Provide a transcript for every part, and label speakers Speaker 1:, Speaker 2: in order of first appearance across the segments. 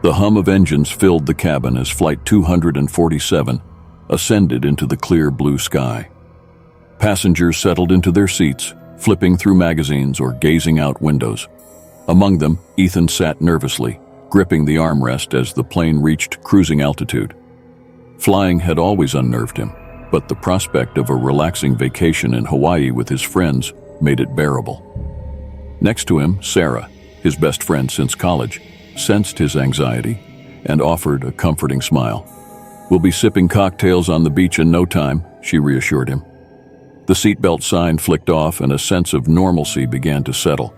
Speaker 1: The hum of engines filled the cabin as Flight 247 ascended into the clear blue sky. Passengers settled into their seats, flipping through magazines or gazing out windows. Among them, Ethan sat nervously, gripping the armrest as the plane reached cruising altitude. Flying had always unnerved him, but the prospect of a relaxing vacation in Hawaii with his friends made it bearable. Next to him, Sarah, his best friend since college, sensed his anxiety and offered a comforting smile. "We'll be sipping cocktails on the beach in no time," she reassured him. The seatbelt sign flicked off and a sense of normalcy began to settle.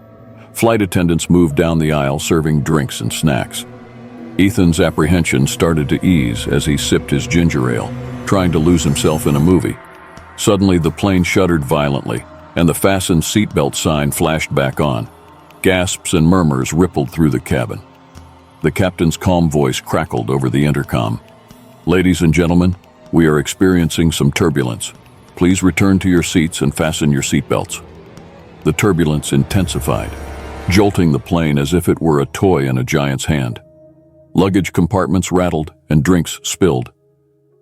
Speaker 1: Flight attendants moved down the aisle serving drinks and snacks. Ethan's apprehension started to ease as he sipped his ginger ale, trying to lose himself in a movie. Suddenly, the plane shuddered violently, and the fastened seatbelt sign flashed back on. Gasps and murmurs rippled through the cabin. The captain's calm voice crackled over the intercom. "Ladies and gentlemen, we are experiencing some turbulence. Please return to your seats and fasten your seatbelts." The turbulence intensified, jolting the plane as if it were a toy in a giant's hand. Luggage compartments rattled and drinks spilled.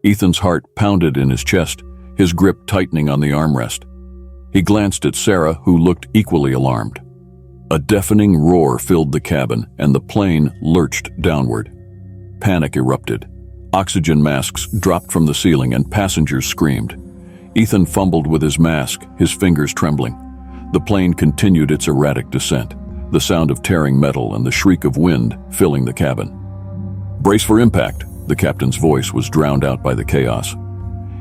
Speaker 1: Ethan's heart pounded in his chest, his grip tightening on the armrest. He glanced at Sarah, who looked equally alarmed. A deafening roar filled the cabin, and the plane lurched downward. Panic erupted. Oxygen masks dropped from the ceiling, and passengers screamed. Ethan fumbled with his mask, his fingers trembling. The plane continued its erratic descent, the sound of tearing metal and the shriek of wind filling the cabin. "Brace for impact," the captain's voice was drowned out by the chaos.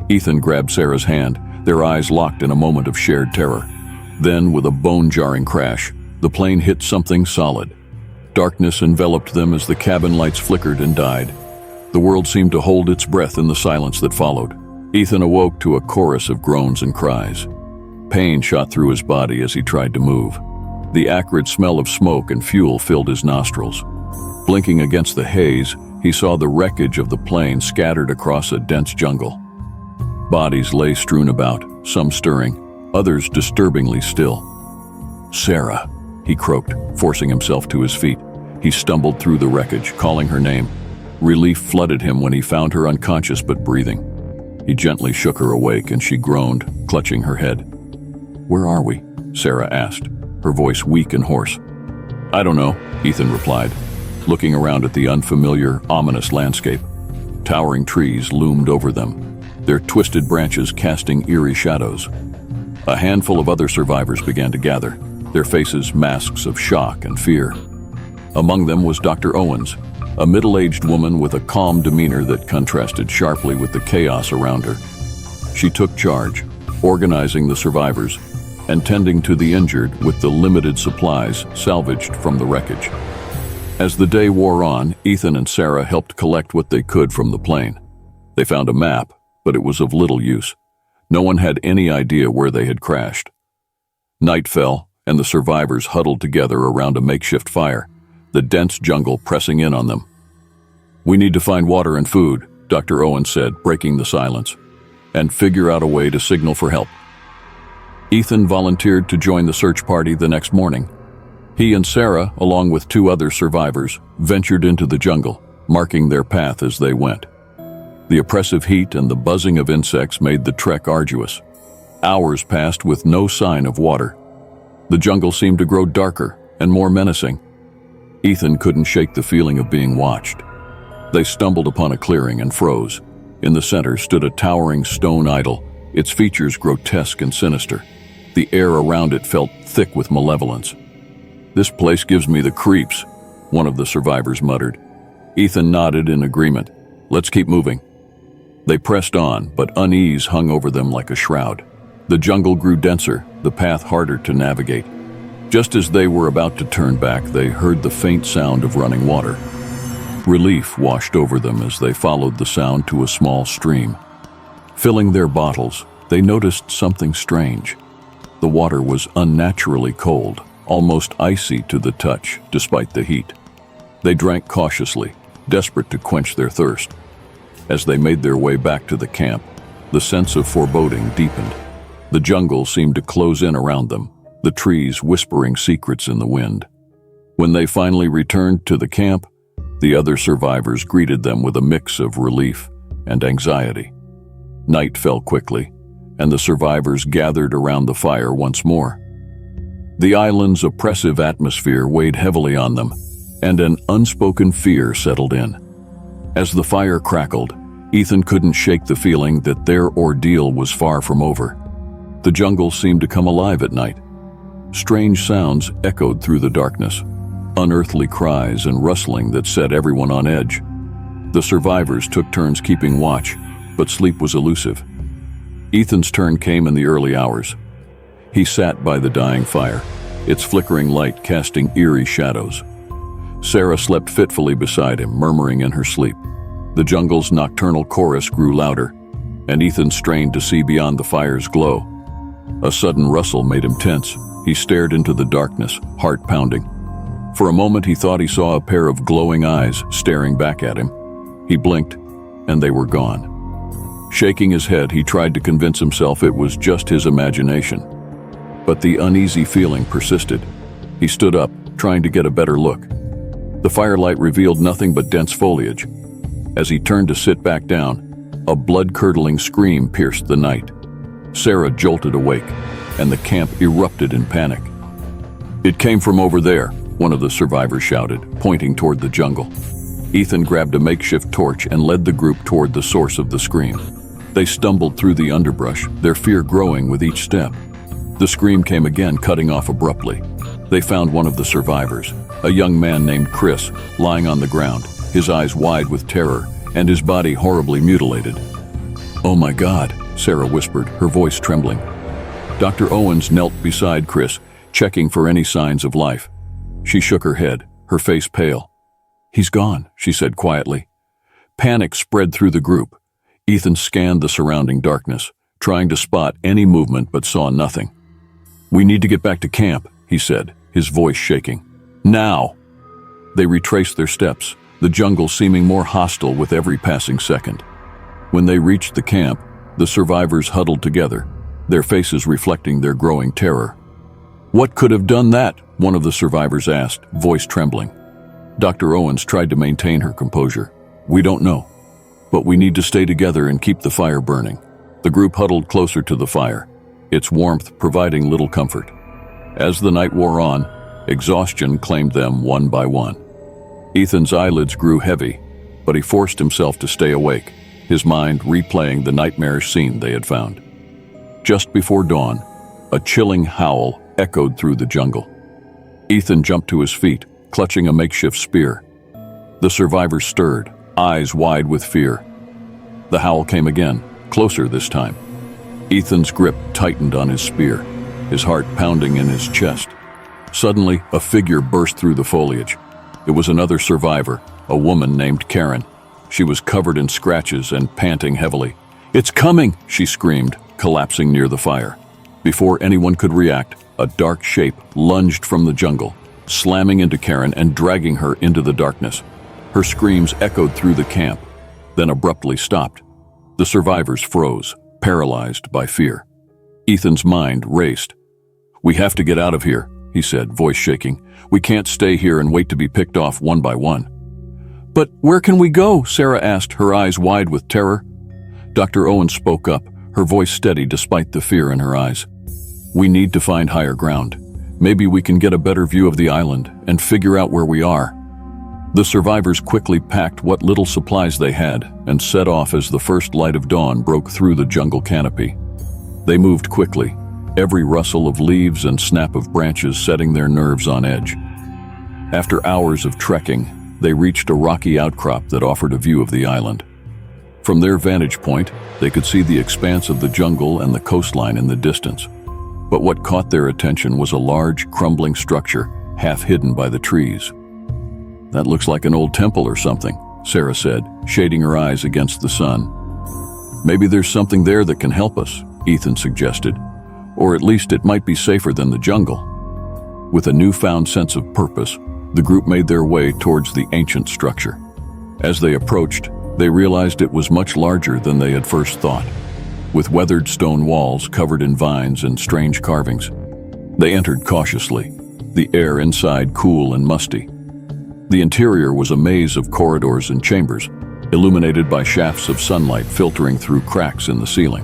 Speaker 1: Ethan grabbed Sarah's hand, their eyes locked in a moment of shared terror. Then, with a bone-jarring crash, the plane hit something solid. Darkness enveloped them as the cabin lights flickered and died. The world seemed to hold its breath in the silence that followed. Ethan awoke to a chorus of groans and cries. Pain shot through his body as he tried to move. The acrid smell of smoke and fuel filled his nostrils. Blinking against the haze, he saw the wreckage of the plane scattered across a dense jungle. Bodies lay strewn about, some stirring, others disturbingly still. "Sarah," he croaked, forcing himself to his feet. He stumbled through the wreckage, calling her name. Relief flooded him when he found her unconscious but breathing. He gently shook her awake, and she groaned, clutching her head. "Where are we?" Sarah asked, her voice weak and hoarse. "I don't know," Ethan replied, looking around at the unfamiliar, ominous landscape. Towering trees loomed over them, their twisted branches casting eerie shadows. A handful of other survivors began to gather, their faces masks of shock and fear. Among them was Dr. Owens, a middle-aged woman with a calm demeanor that contrasted sharply with the chaos around her. She took charge, organizing the survivors and tending to the injured with the limited supplies salvaged from the wreckage. As the day wore on, Ethan and Sarah helped collect what they could from the plane. They found a map, but it was of little use. No one had any idea where they had crashed. Night fell, and the survivors huddled together around a makeshift fire, the dense jungle pressing in on them. "We need to find water and food," Dr. Owen said, breaking the silence, "and figure out a way to signal for help." Ethan volunteered to join the search party the next morning. He and Sarah, along with 2 other survivors, ventured into the jungle, marking their path as they went. The oppressive heat and the buzzing of insects made the trek arduous. Hours passed with no sign of water. The jungle seemed to grow darker and more menacing. Ethan couldn't shake the feeling of being watched. They stumbled upon a clearing and froze. In the center stood a towering stone idol, its features grotesque and sinister. The air around it felt thick with malevolence. "This place gives me the creeps," one of the survivors muttered. Ethan nodded in agreement. "Let's keep moving." They pressed on, but unease hung over them like a shroud. The jungle grew denser, the path harder to navigate. Just as they were about to turn back, they heard the faint sound of running water. Relief washed over them as they followed the sound to a small stream. Filling their bottles, they noticed something strange. The water was unnaturally cold, almost icy to the touch, despite the heat. They drank cautiously, desperate to quench their thirst. As they made their way back to the camp, the sense of foreboding deepened. The jungle seemed to close in around them, the trees whispering secrets in the wind. When they finally returned to the camp, The other survivors greeted them with a mix of relief and anxiety. Night fell quickly, and the survivors gathered around the fire once more. The island's oppressive atmosphere weighed heavily on them, and an unspoken fear settled in. As the fire crackled, Ethan couldn't shake the feeling that their ordeal was far from over. The jungle seemed to come alive at night. Strange sounds echoed through the darkness, unearthly cries and rustling that set everyone on edge. The survivors took turns keeping watch, but sleep was elusive. Ethan's turn came in the early hours. He sat by the dying fire, its flickering light casting eerie shadows. Sarah slept fitfully beside him, murmuring in her sleep. The jungle's nocturnal chorus grew louder, and Ethan strained to see beyond the fire's glow. A sudden rustle made him tense. He stared into the darkness, heart pounding. For a moment he thought he saw a pair of glowing eyes staring back at him. He blinked, and they were gone. Shaking his head, he tried to convince himself it was just his imagination. But the uneasy feeling persisted. He stood up, trying to get a better look. The firelight revealed nothing but dense foliage. As he turned to sit back down, a blood-curdling scream pierced the night. Sarah jolted awake, and the camp erupted in panic. "It came from over there," one of the survivors shouted, pointing toward the jungle. Ethan grabbed a makeshift torch and led the group toward the source of the scream. They stumbled through the underbrush, their fear growing with each step. The scream came again, cutting off abruptly. They found one of the survivors, a young man named Chris, lying on the ground, his eyes wide with terror and his body horribly mutilated. "Oh my God," Sarah whispered, her voice trembling. Dr. Owens knelt beside Chris, checking for any signs of life. She shook her head, her face pale. "He's gone," she said quietly. Panic spread through the group. Ethan scanned the surrounding darkness, trying to spot any movement but saw nothing. "We need to get back to camp," he said, his voice shaking. "Now!" They retraced their steps, the jungle seeming more hostile with every passing second. When they reached the camp, the survivors huddled together, their faces reflecting their growing terror. "What could have done that?" one of the survivors asked, voice trembling. Dr. Owens tried to maintain her composure. "We don't know, but we need to stay together and keep the fire burning." The group huddled closer to the fire, its warmth providing little comfort. As the night wore on, exhaustion claimed them one by one. Ethan's eyelids grew heavy, but he forced himself to stay awake, his mind replaying the nightmarish scene they had found. Just before dawn, a chilling howl echoed through the jungle. Ethan jumped to his feet, clutching a makeshift spear. The survivors stirred, eyes wide with fear. The howl came again, closer this time. Ethan's grip tightened on his spear, his heart pounding in his chest. Suddenly, a figure burst through the foliage. It was another survivor, a woman named Karen. She was covered in scratches and panting heavily. "It's coming!" she screamed, collapsing near the fire. Before anyone could react, a dark shape lunged from the jungle, slamming into Karen and dragging her into the darkness. Her screams echoed through the camp, then abruptly stopped. The survivors froze, paralyzed by fear. Ethan's mind raced. "We have to get out of here," he said, voice shaking. "We can't stay here and wait to be picked off one by one." "But where can we go?" Sarah asked, her eyes wide with terror. Dr. Owens spoke up, her voice steady despite the fear in her eyes. "We need to find higher ground. Maybe we can get a better view of the island and figure out where we are." The survivors quickly packed what little supplies they had and set off as the first light of dawn broke through the jungle canopy. They moved quickly, every rustle of leaves and snap of branches setting their nerves on edge. After hours of trekking, they reached a rocky outcrop that offered a view of the island. From their vantage point, they could see the expanse of the jungle and the coastline in the distance. But what caught their attention was a large, crumbling structure, half hidden by the trees. "That looks like an old temple or something," Sarah said, shading her eyes against the sun. "Maybe there's something there that can help us," Ethan suggested. "Or at least it might be safer than the jungle." With a newfound sense of purpose, the group made their way towards the ancient structure. As they approached, they realized it was much larger than they had first thought, with weathered stone walls covered in vines and strange carvings. They entered cautiously, the air inside cool and musty. The interior was a maze of corridors and chambers, illuminated by shafts of sunlight filtering through cracks in the ceiling.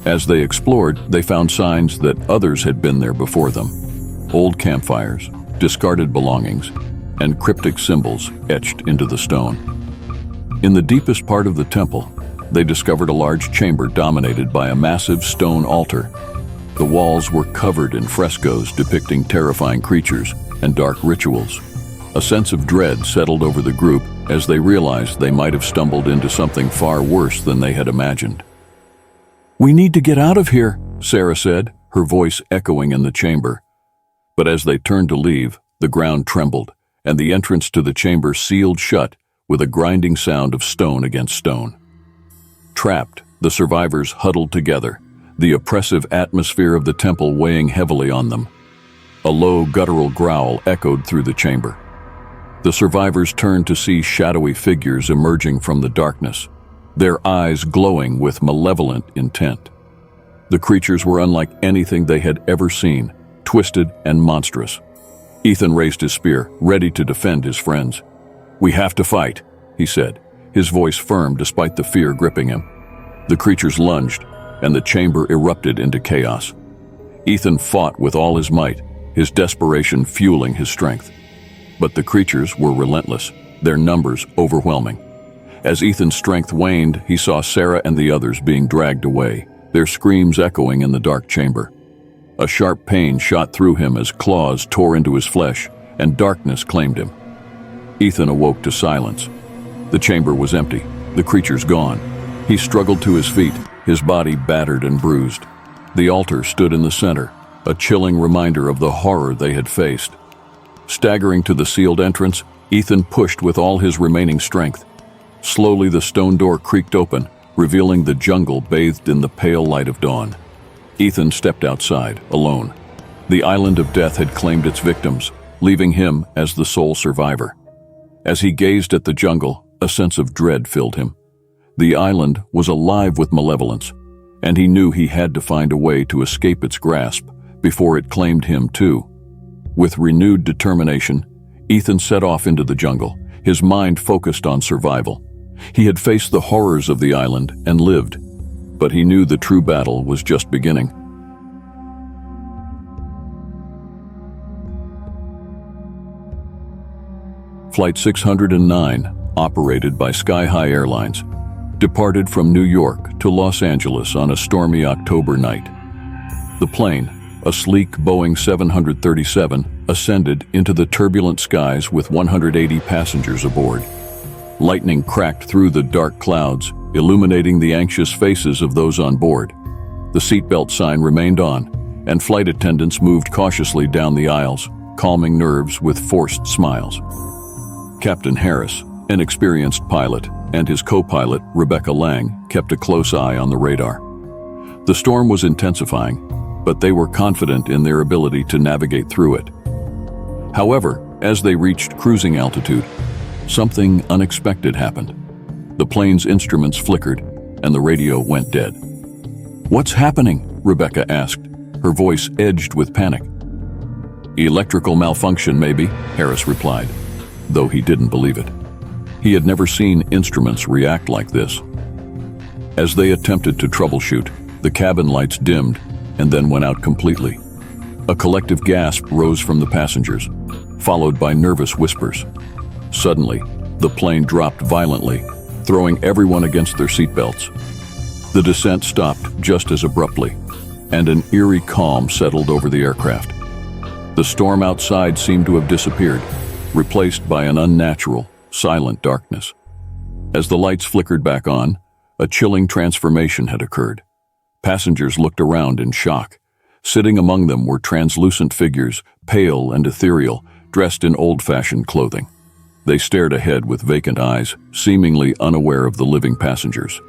Speaker 1: As they explored, they found signs that others had been there before them. Old campfires, discarded belongings, and cryptic symbols etched into the stone. In the deepest part of the temple, they discovered a large chamber dominated by a massive stone altar. The walls were covered in frescoes depicting terrifying creatures and dark rituals. A sense of dread settled over the group as they realized they might have stumbled into something far worse than they had imagined. "We need to get out of here," Sarah said, her voice echoing in the chamber. But as they turned to leave, the ground trembled, and the entrance to the chamber sealed shut with a grinding sound of stone against stone. Trapped, the survivors huddled together, the oppressive atmosphere of the temple weighing heavily on them. A low, guttural growl echoed through the chamber. The survivors turned to see shadowy figures emerging from the darkness, their eyes glowing with malevolent intent. The creatures were unlike anything they had ever seen, twisted and monstrous. Ethan raised his spear, ready to defend his friends. "We have to fight," he said, his voice firm despite the fear gripping him. The creatures lunged, and the chamber erupted into chaos. Ethan fought with all his might, his desperation fueling his strength. But the creatures were relentless, their numbers overwhelming. As Ethan's strength waned, he saw Sarah and the others being dragged away, their screams echoing in the dark chamber. A sharp pain shot through him as claws tore into his flesh, and darkness claimed him. Ethan awoke to silence. The chamber was empty, the creatures gone. He struggled to his feet, his body battered and bruised. The altar stood in the center, a chilling reminder of the horror they had faced. Staggering to the sealed entrance, Ethan pushed with all his remaining strength. Slowly the stone door creaked open, revealing the jungle bathed in the pale light of dawn. Ethan stepped outside, alone. The island of death had claimed its victims, leaving him as the sole survivor. As he gazed at the jungle, a sense of dread filled him. The island was alive with malevolence, and he knew he had to find a way to escape its grasp before it claimed him too. With renewed determination, Ethan set off into the jungle, his mind focused on survival. He had faced the horrors of the island and lived, but he knew the true battle was just beginning. Flight 609, operated by Sky High Airlines, departed from New York to Los Angeles on a stormy October night. The plane, a sleek Boeing 737, ascended into the turbulent skies with 180 passengers aboard. Lightning cracked through the dark clouds, illuminating the anxious faces of those on board. The seatbelt sign remained on, and flight attendants moved cautiously down the aisles, calming nerves with forced smiles. Captain Harris, an experienced pilot, and his co-pilot, Rebecca Lang, kept a close eye on the radar. The storm was intensifying, but they were confident in their ability to navigate through it. However, as they reached cruising altitude, something unexpected happened. The plane's instruments flickered, and the radio went dead. "What's happening?" Rebecca asked, her voice edged with panic. "Electrical malfunction, maybe," Harris replied, though he didn't believe it. He had never seen instruments react like this. As they attempted to troubleshoot, the cabin lights dimmed and then went out completely. A collective gasp rose from the passengers, followed by nervous whispers. Suddenly, the plane dropped violently, throwing everyone against their seatbelts. The descent stopped just as abruptly, and an eerie calm settled over the aircraft. The storm outside seemed to have disappeared, replaced by an unnatural, silent darkness. As the lights flickered back on, a chilling transformation had occurred. Passengers looked around in shock. Sitting among them were translucent figures, pale and ethereal, dressed in old-fashioned clothing. They stared ahead with vacant eyes, seemingly unaware of the living passengers.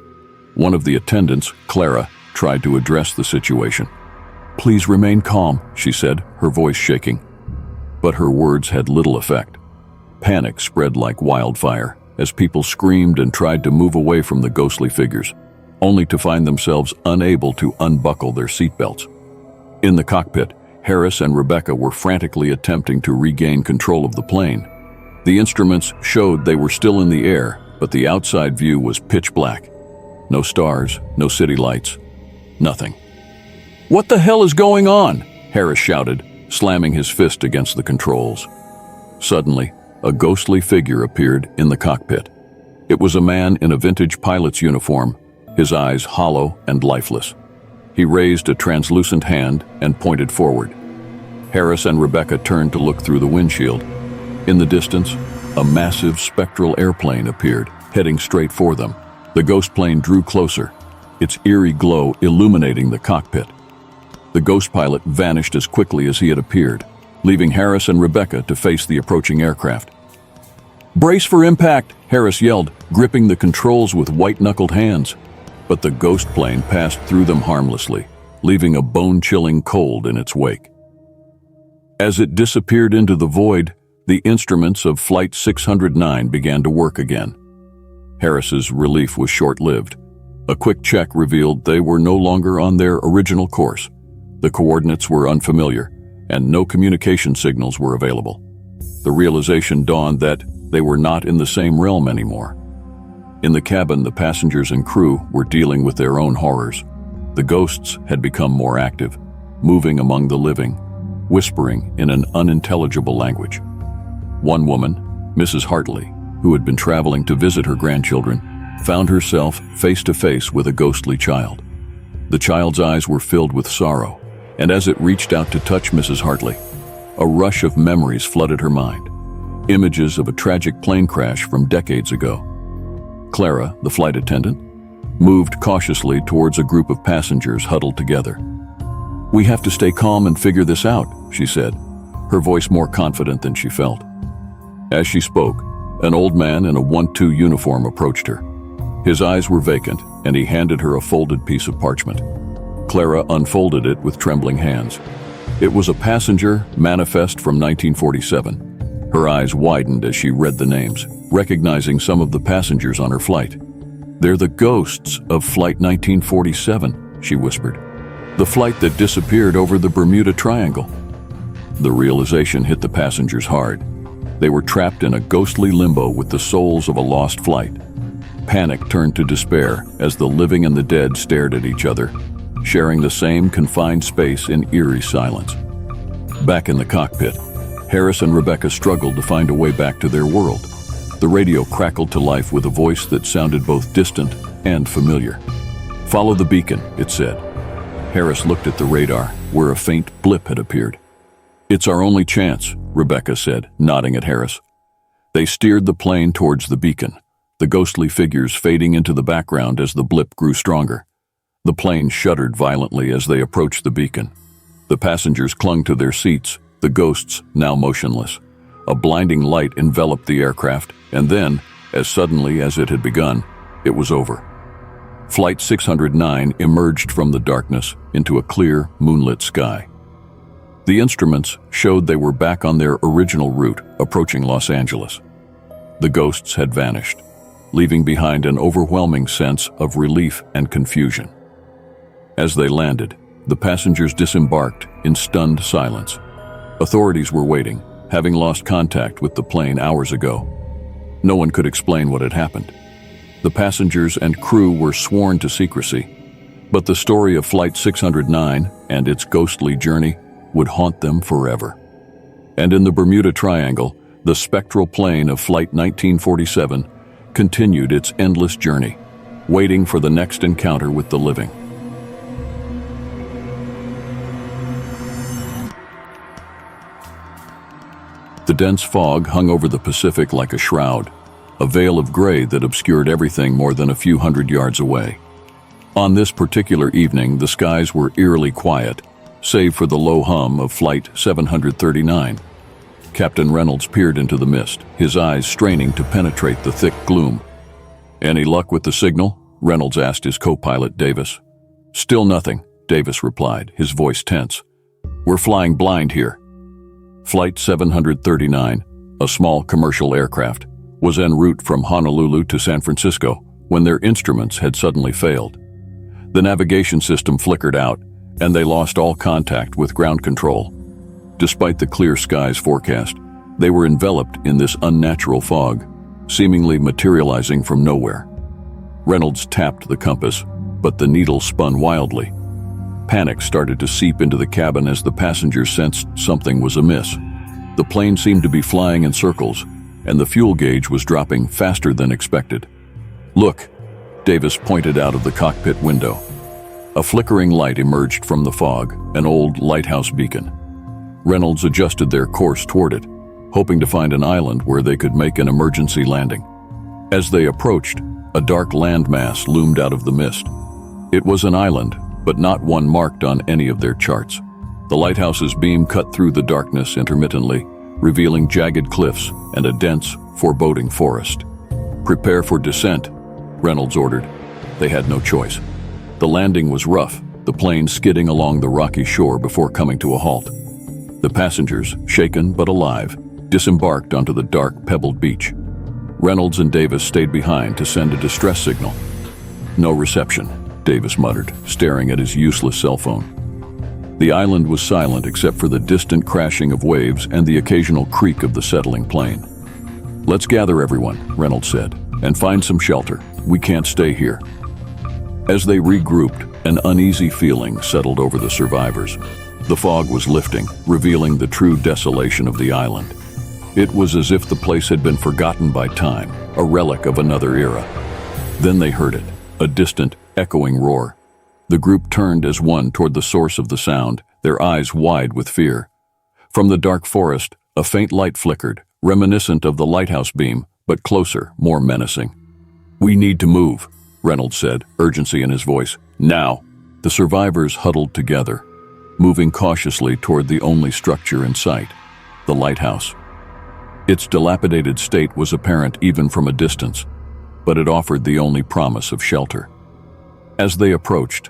Speaker 1: One of the attendants, Clara, tried to address the situation. "Please remain calm," she said, her voice shaking. But her words had little effect. Panic spread like wildfire as people screamed and tried to move away from the ghostly figures, only to find themselves unable to unbuckle their seatbelts. In the cockpit, Harris and Rebecca were frantically attempting to regain control of the plane. The instruments showed they were still in the air, but the outside view was pitch black. No stars, no city lights, nothing. "What the hell is going on?" Harris shouted, slamming his fist against the controls. Suddenly, a ghostly figure appeared in the cockpit. It was a man in a vintage pilot's uniform, his eyes hollow and lifeless. He raised a translucent hand and pointed forward. Harris and Rebecca turned to look through the windshield. In the distance, a massive spectral airplane appeared, heading straight for them. The ghost plane drew closer, its eerie glow illuminating the cockpit. The ghost pilot vanished as quickly as he had appeared, leaving Harris and Rebecca to face the approaching aircraft. "Brace for impact," Harris yelled, gripping the controls with white-knuckled hands. But the ghost plane passed through them harmlessly, leaving a bone-chilling cold in its wake. As it disappeared into the void, the instruments of Flight 609 began to work again. Harris's relief was short-lived. A quick check revealed they were no longer on their original course. The coordinates were unfamiliar, and no communication signals were available. The realization dawned that they were not in the same realm anymore. In the cabin, the passengers and crew were dealing with their own horrors. The ghosts had become more active, moving among the living, whispering in an unintelligible language. One woman, Mrs. Hartley, who had been traveling to visit her grandchildren, found herself face to face with a ghostly child. The child's eyes were filled with sorrow, and as it reached out to touch Mrs. Hartley, a rush of memories flooded her mind. Images of a tragic plane crash from decades ago. Clara, the flight attendant, moved cautiously towards a group of passengers huddled together. "We have to stay calm and figure this out," she said, her voice more confident than she felt. As she spoke, an old man in a 1-2 uniform approached her. His eyes were vacant, and he handed her a folded piece of parchment. Clara unfolded it with trembling hands. It was a passenger manifest from 1947. Her eyes widened as she read the names, recognizing some of the passengers on her flight. "They're the ghosts of Flight 1947, she whispered. "The flight that disappeared over the Bermuda Triangle." The realization hit the passengers hard. They were trapped in a ghostly limbo with the souls of a lost flight. Panic turned to despair as the living and the dead stared at each other, sharing the same confined space in eerie silence. Back in the cockpit, Harris and Rebecca struggled to find a way back to their world. The radio crackled to life with a voice that sounded both distant and familiar. "Follow the beacon," it said. Harris looked at the radar, where a faint blip had appeared. "It's our only chance," Rebecca said, nodding at Harris. They steered the plane towards the beacon, the ghostly figures fading into the background as the blip grew stronger. The plane shuddered violently as they approached the beacon. The passengers clung to their seats, the ghosts now motionless. A blinding light enveloped the aircraft, and then, as suddenly as it had begun, it was over. Flight 609 emerged from the darkness into a clear, moonlit sky. The instruments showed they were back on their original route, approaching Los Angeles. The ghosts had vanished, leaving behind an overwhelming sense of relief and confusion. As they landed, the passengers disembarked in stunned silence. Authorities were waiting, having lost contact with the plane hours ago. No one could explain what had happened. The passengers and crew were sworn to secrecy, but the story of Flight 609 and its ghostly journey would haunt them forever. And in the Bermuda Triangle, the spectral plane of Flight 1947 continued its endless journey, waiting for the next encounter with the living. The dense fog hung over the Pacific like a shroud, a veil of gray that obscured everything more than a few hundred yards away. On this particular evening, the skies were eerily quiet, save for the low hum of Flight 739. Captain Reynolds peered into the mist, his eyes straining to penetrate the thick gloom. "Any luck with the signal?" Reynolds asked his co-pilot, Davis. "Still nothing," Davis replied, his voice tense. "We're flying blind here." Flight 739, a small commercial aircraft, was en route from Honolulu to San Francisco when their instruments had suddenly failed. The navigation system flickered out, and they lost all contact with ground control. Despite the clear skies forecast, They were enveloped in this unnatural fog, seemingly materializing from nowhere. Reynolds tapped the compass, but the needle spun wildly. Panic started to seep into the cabin as the passengers sensed something was amiss. The plane seemed to be flying in circles, and the fuel gauge was dropping faster than expected. "Look," Davis pointed out of the cockpit window. A flickering light emerged from the fog, an old lighthouse beacon. Reynolds adjusted their course toward it, hoping to find an island where they could make an emergency landing. As they approached, a dark landmass loomed out of the mist. It was an island, but not one marked on any of their charts. The lighthouse's beam cut through the darkness intermittently, revealing jagged cliffs and a dense, foreboding forest. "Prepare for descent," Reynolds ordered. They had no choice. The landing was rough, the plane skidding along the rocky shore before coming to a halt. The passengers, shaken but alive, disembarked onto the dark, pebbled beach. Reynolds and Davis stayed behind to send a distress signal. "No reception," Davis muttered, staring at his useless cell phone. The island was silent except for the distant crashing of waves and the occasional creak of the settling plane. "Let's gather everyone," Reynolds said, "and find some shelter. We can't stay here." As they regrouped, an uneasy feeling settled over the survivors. The fog was lifting, revealing the true desolation of the island. It was as if the place had been forgotten by time, a relic of another era. Then they heard it, a distant, echoing roar. The group turned as one toward the source of the sound, their eyes wide with fear. From the dark forest, a faint light flickered, reminiscent of the lighthouse beam, but closer, more menacing. "We need to move," Reynolds said, urgency in his voice. "Now." The survivors huddled together, moving cautiously toward the only structure in sight, the lighthouse. Its dilapidated state was apparent even from a distance, but it offered the only promise of shelter. As they approached,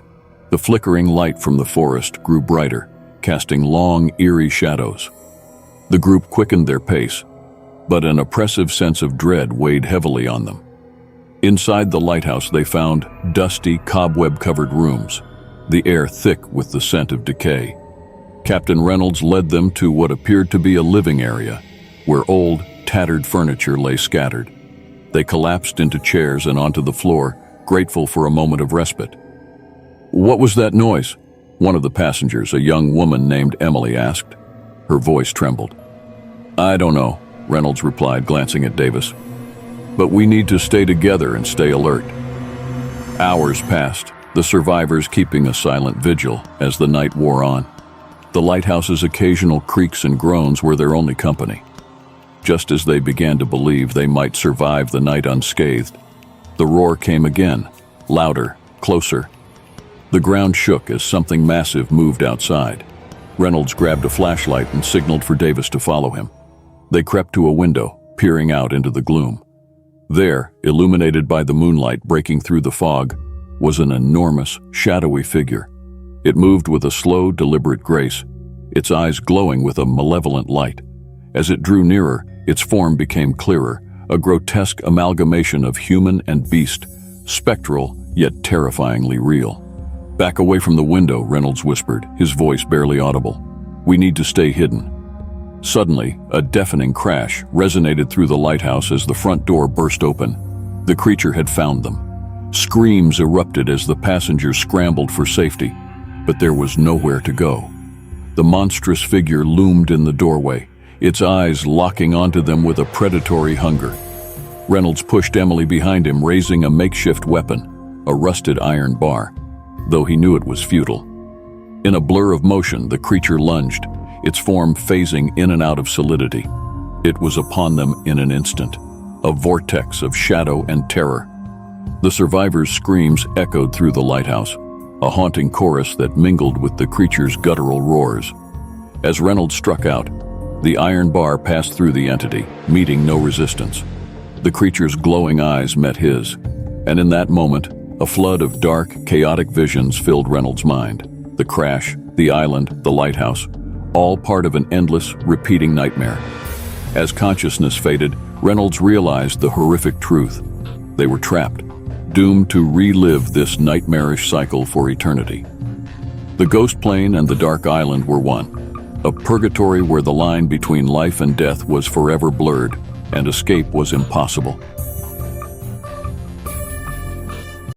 Speaker 1: the flickering light from the forest grew brighter, casting long, eerie shadows. The group quickened their pace, but an oppressive sense of dread weighed heavily on them. Inside the lighthouse they found dusty, cobweb-covered rooms, the air thick with the scent of decay. Captain Reynolds led them to what appeared to be a living area, where old, tattered furniture lay scattered. They collapsed into chairs and onto the floor, grateful for a moment of respite. "What was that noise?" one of the passengers, a young woman named Emily, asked. Her voice trembled. "I don't know," Reynolds replied, glancing at Davis. "But we need to stay together and stay alert." Hours passed, the survivors keeping a silent vigil as the night wore on. The lighthouse's occasional creaks and groans were their only company. Just as they began to believe they might survive the night unscathed, the roar came again, louder, closer. The ground shook as something massive moved outside. Reynolds grabbed a flashlight and signaled for Davis to follow him. They crept to a window, peering out into the gloom. There, illuminated by the moonlight breaking through the fog, was an enormous, shadowy figure. It moved with a slow, deliberate grace, its eyes glowing with a malevolent light. As it drew nearer, its form became clearer, a grotesque amalgamation of human and beast, spectral yet terrifyingly real. "Back away from the window," Reynolds whispered, his voice barely audible. "We need to stay hidden." Suddenly, a deafening crash resonated through the lighthouse as the front door burst open. The creature had found them. Screams erupted as the passengers scrambled for safety, but there was nowhere to go. The monstrous figure loomed in the doorway, its eyes locking onto them with a predatory hunger. Reynolds pushed Emily behind him, raising a makeshift weapon, a rusted iron bar, though he knew it was futile. In a blur of motion, the creature lunged, its form phasing in and out of solidity. It was upon them in an instant, a vortex of shadow and terror. The survivors' screams echoed through the lighthouse, a haunting chorus that mingled with the creature's guttural roars. As Reynolds struck out, the iron bar passed through the entity, meeting no resistance. The creature's glowing eyes met his, and in that moment, a flood of dark, chaotic visions filled Reynolds' mind. The crash, the island, the lighthouse, all part of an endless, repeating nightmare. As consciousness faded, Reynolds realized the horrific truth. They were trapped, doomed to relive this nightmarish cycle for eternity. The ghost plane and the dark island were one. a purgatory where the line between life and death was forever blurred and escape was impossible.